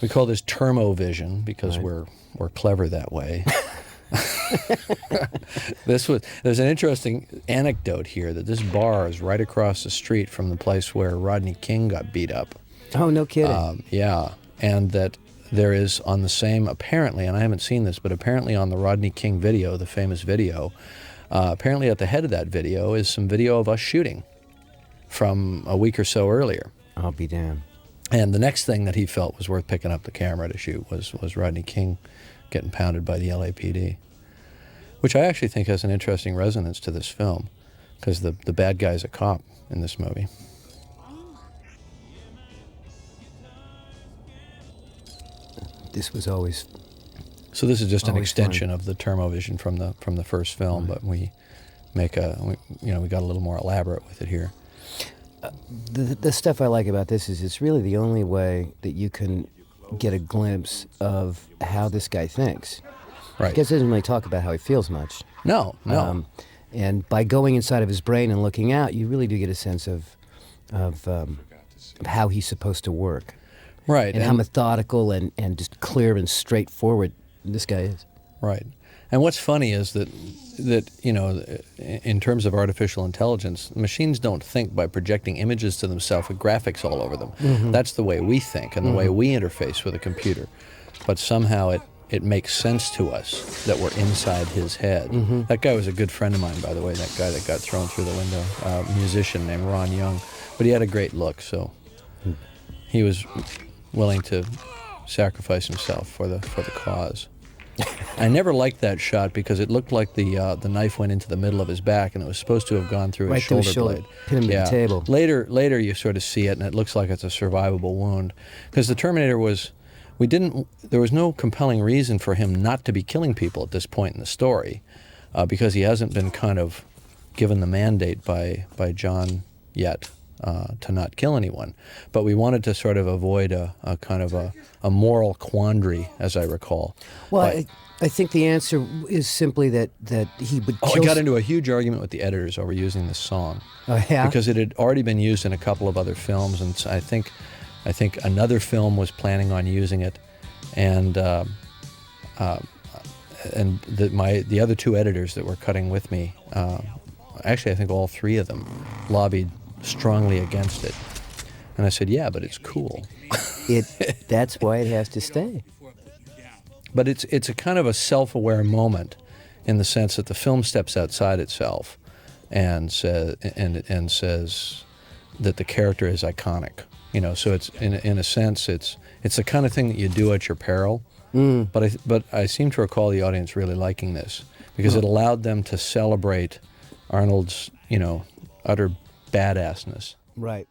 We call this termovision because we're clever that way. There's an interesting anecdote here that this bar is right across the street from the place where Rodney King got beat up. Oh, no kidding. Yeah, and that there is on the same, apparently, and I haven't seen this, but apparently on the Rodney King video, the famous video, apparently at the head of that video is some video of us shooting from a week or so earlier. I'll be damned. And the next thing that he felt was worth picking up the camera to shoot was Rodney King getting pounded by the LAPD, which I actually think has an interesting resonance to this film, because the bad guy's a cop in this movie. This was always... So this is just an extension fun. of the termovision from the first film, but we got a little more elaborate with it here. The stuff I like about this is it's really the only way that you can get a glimpse of how this guy thinks. Right. Because he doesn't really talk about how he feels much. No. And by going inside of his brain and looking out, you really do get a sense of how he's supposed to work. Right. And how methodical and just clear and straightforward this guy is. Right. And what's funny is that in terms of artificial intelligence, machines don't think by projecting images to themselves with graphics all over them. Mm-hmm. That's the way we think and the way we interface with a computer. But somehow it makes sense to us that we're inside his head. Mm-hmm. That guy was a good friend of mine, by the way, that guy that got thrown through the window, a musician named Ron Young. But he had a great look, so he was willing to sacrifice himself for the cause. I never liked that shot because it looked like the knife went into the middle of his back, and it was supposed to have gone through his shoulder blade. Pin him to the table. Later you sort of see it, and it looks like it's a survivable wound. Because the Terminator there was no compelling reason for him not to be killing people at this point in the story, because he hasn't been kind of given the mandate by John yet to not kill anyone. But we wanted to sort of avoid a kind of a moral quandary, as I recall. Well, I think the answer is simply that he would kill... I got into a huge argument with the editors over using this song. Oh, yeah? Because it had already been used in a couple of other films, and I think another film was planning on using it, and the other two editors that were cutting with me, actually I think all three of them lobbied strongly against it. And I said, yeah, but it's cool. That's why it has to stay. But it's a kind of a self-aware moment in the sense that the film steps outside itself and says that the character is iconic. So it's in a sense it's the kind of thing that you do at your peril. Mm. But I seem to recall the audience really liking this because it allowed them to celebrate Arnold's utter badassness. Right.